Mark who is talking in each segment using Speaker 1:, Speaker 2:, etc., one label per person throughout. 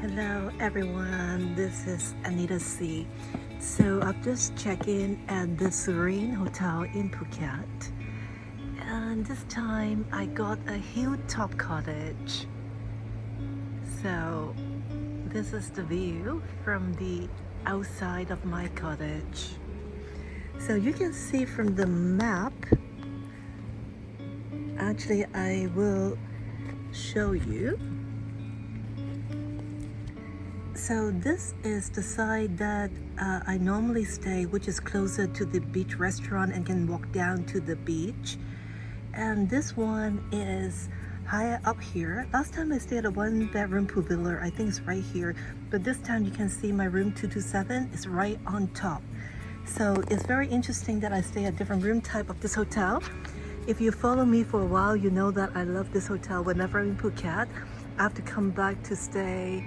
Speaker 1: Hello everyone, this is Anita C. So I've just checked in at the Surin Hotel in Phuket, and this time I got a hilltop cottage. So this is the view from the outside of my cottage. So you can see from the map, actually I will show you. So this is the side that I normally stay, which is closer to the beach restaurant and can walk down to the beach. And this one is higher up here. Last time I stayed at a one-bedroom pool villa, I think it's right here. But this time you can see my room 227 is right on top. So it's very interesting that I stay at different room type of this hotel. If you follow me for a while, you know that I love this hotel. Whenever I'm in Phuket, I have to come back to stay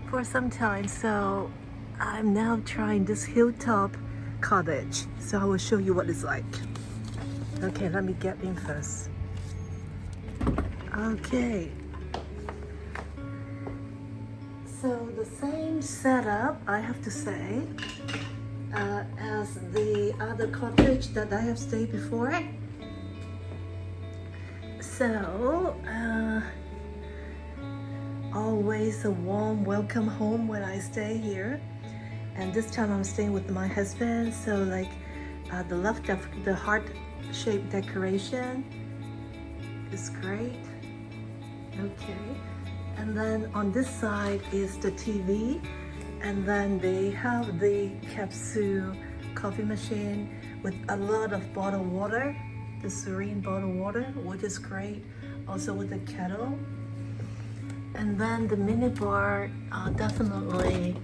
Speaker 1: for some time. So I'm now trying this hilltop cottage. So I will show you what it's like. Okay, let me get in first. Okay. So the same setup, I have to say, as the other cottage that I have stayed before. So, always a warm welcome home when I stay here. And this time I'm staying with my husband, so like the left of the heart-shaped decoration is great. Okay, and then on this side is the TV, and then they have the capsule coffee machine with a lot of bottled water, the Surin bottled water, which is great, also with the kettle. And then the mini bar, definitely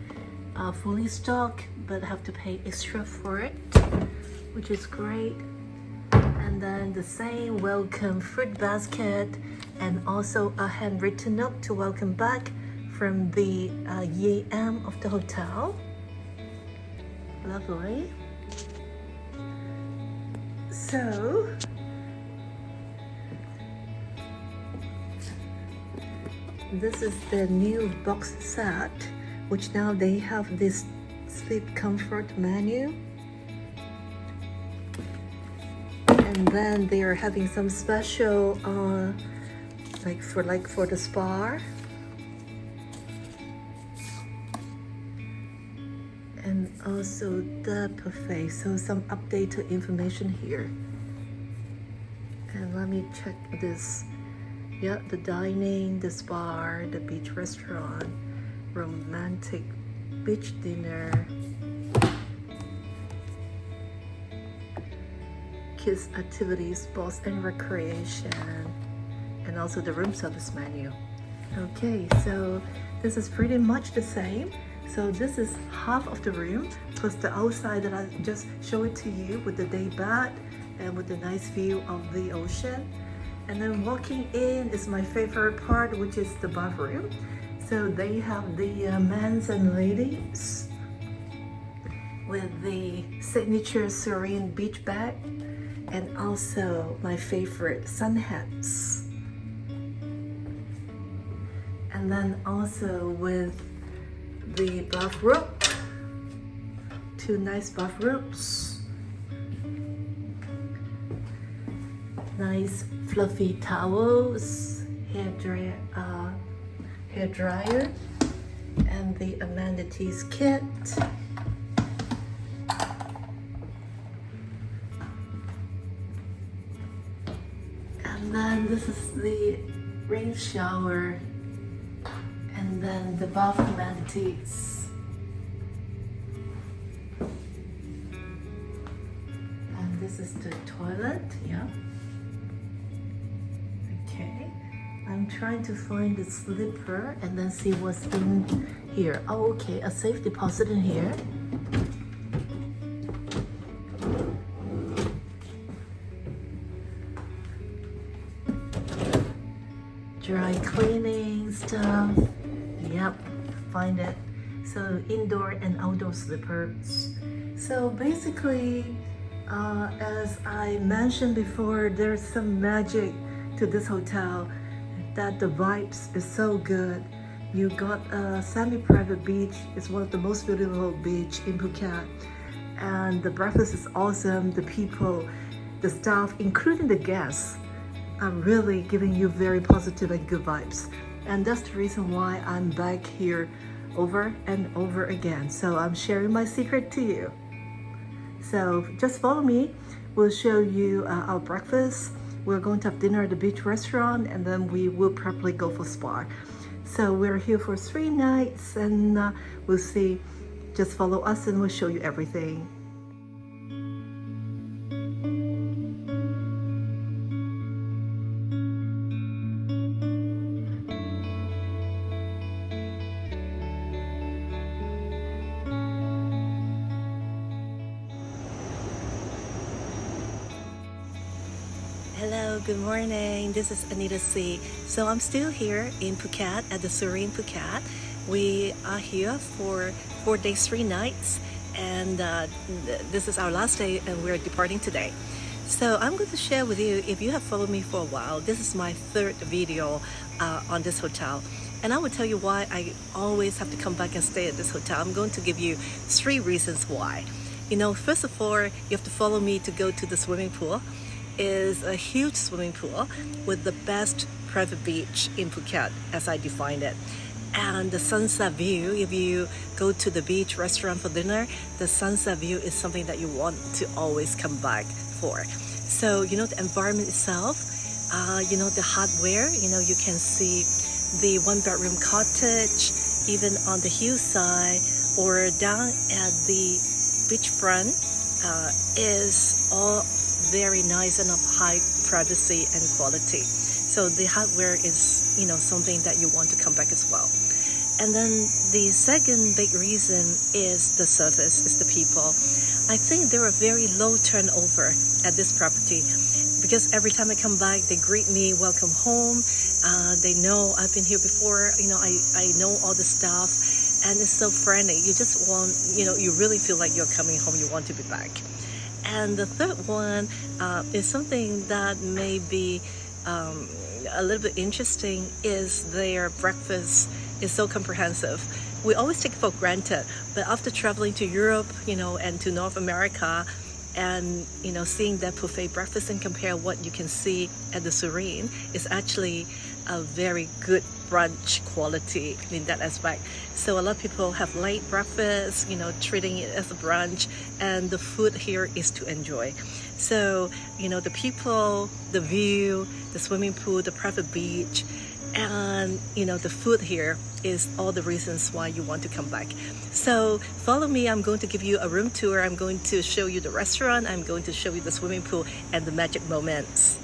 Speaker 1: fully stocked, but have to pay extra for it, which is great. And then the same welcome fruit basket, and also a handwritten note to welcome back from the EM of the hotel. Lovely. So this is the new box set, which now they have this sleep comfort menu. And then they are having some special like for the spa. And also the buffet. So some updated information here. And let me check this. Yeah, the dining, the spa, the beach restaurant, romantic beach dinner, kids activities, sports and recreation, and also the room service menu. Okay, so this is pretty much the same. So this is half of the room, plus the outside that I just showed it to you with the day bed and with the nice view of the ocean. And then walking in is my favorite part, which is the bathroom. So they have the men's and ladies with the signature Surin beach bag, and also my favorite sun hats. And then also with the bathroom, two nice bathrooms, nice fluffy towels, hair dryer, and the amenities kit. And then this is the rain shower, and then the bath amenities. And this is the toilet, yeah. Okay, I'm trying to find the slipper and then see what's in here. Oh, okay, a safe deposit in here. Dry cleaning stuff. Yep, find it. So indoor and outdoor slippers. So basically, as I mentioned before, there's some magic to this hotel, that the vibes is so good. You got a semi-private beach. It's one of the most beautiful beach in Phuket. And the breakfast is awesome. The people, the staff, including the guests, are really giving you very positive and good vibes. And that's the reason why I'm back here over and over again. So I'm sharing my secret to you. So just follow me. We'll show you our breakfast. We're going to have dinner at the beach restaurant, and then we will probably go for spa. So we're here for 3 nights, and we'll see. Just follow us and we'll show you everything. Hello, good morning. This is Anita C. So I'm still here in Phuket at the Surin Phuket. We are here for 4 days, 3 nights, and this is our last day, and we're departing today. So I'm going to share with you, if you have followed me for a while, this is my 3rd video on this hotel. And I will tell you why I always have to come back and stay at this hotel. I'm going to give you 3 reasons why. You know, first of all, you have to follow me to go to the swimming pool. Is a huge swimming pool with the best private beach in Phuket as I defined it. And the sunset view, if you go to the beach restaurant for dinner, the sunset view is something that you want to always come back for. So, you know, the environment itself, you know, the hardware, you know, you can see the 1-bedroom cottage, even on the hillside or down at the beachfront, is all very nice and of high privacy and quality. So the hardware is, you know, something that you want to come back as well. And then the second big reason is the service, is the people. I think there are very low turnover at this property, because every time I come back, they greet me, welcome home. They know I've been here before. You know, I know all the staff, and it's so friendly. You just want, you know, you really feel like you're coming home. You want to be back. And the third one is something that may be a little bit interesting, is their breakfast is so comprehensive. We always take it for granted, but after traveling to Europe, you know, and to North America, and, you know, seeing that buffet breakfast and compare what you can see at the Surin, is actually a very good brunch quality in that aspect. So a lot of people have late breakfast, you know, treating it as a brunch, and the food here is to enjoy. So, you know, the people, the view, the swimming pool, the private beach, and, you know, the food here is all the reasons why you want to come back. So follow me. I'm going to give you a room tour. I'm going to show you the restaurant. I'm going to show you the swimming pool and the magic moments.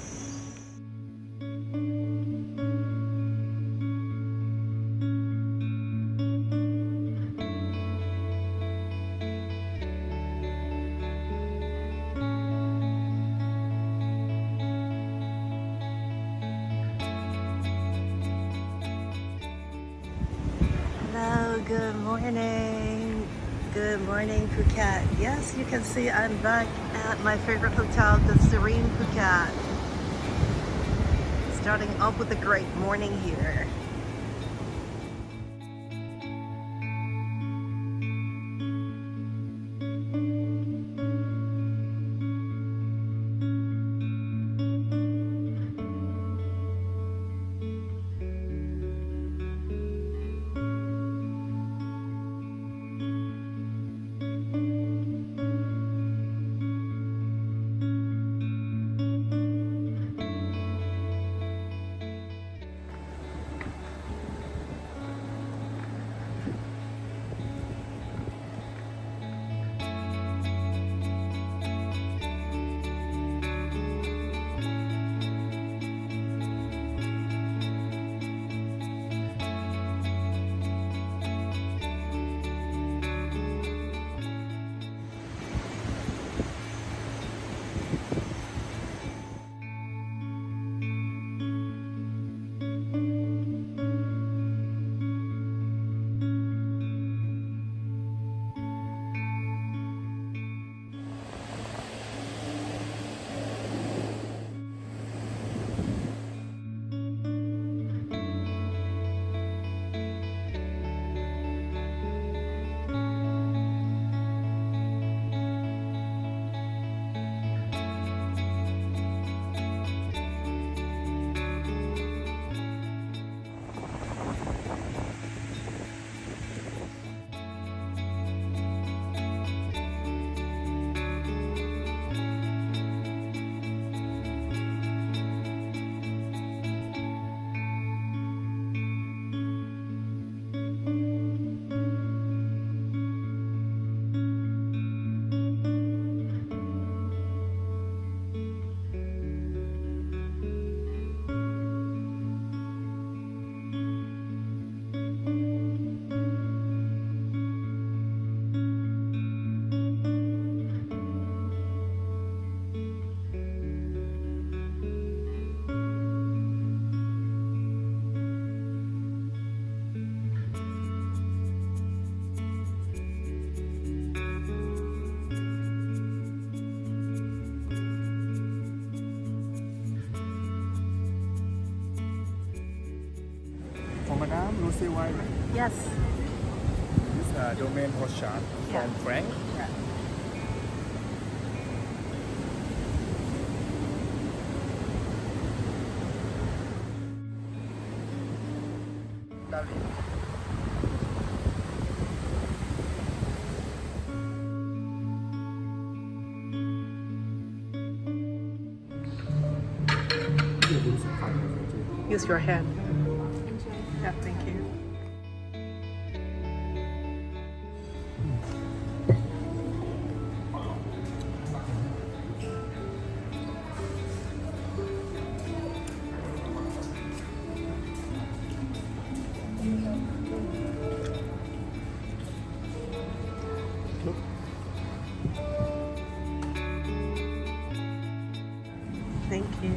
Speaker 1: Hello, good morning. Good morning, Phuket. Yes, you can see I'm back at my favorite hotel, the Surin Phuket. Starting off with a great morning here.
Speaker 2: for Madame Lucy White.
Speaker 1: Yes.
Speaker 2: This domain postcard
Speaker 1: Yeah.
Speaker 2: from Frank.
Speaker 1: Yeah.
Speaker 2: Italy.
Speaker 1: Use your hand. Yeah, thank you.
Speaker 2: Look.
Speaker 1: Thank you.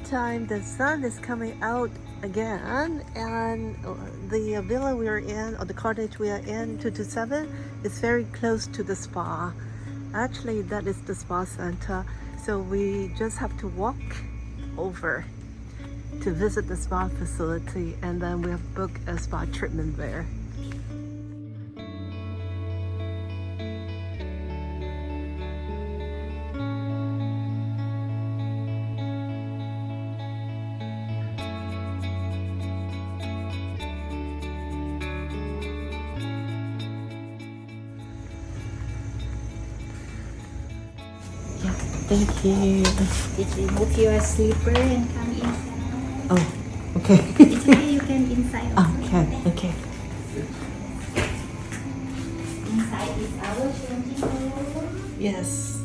Speaker 1: nighttime, the sun is coming out again, and the villa we are in, or the cottage we are in, 227, is very close to the spa. Actually, that is the spa center, so we just have to walk over to visit the spa facility, and then we have booked a spa treatment there. Yeah, thank you.
Speaker 3: Just remove your slipper and come inside.
Speaker 1: Oh, okay.
Speaker 3: It's okay, you can inside also.
Speaker 1: Okay.
Speaker 3: Inside is our changing room.
Speaker 1: Yes.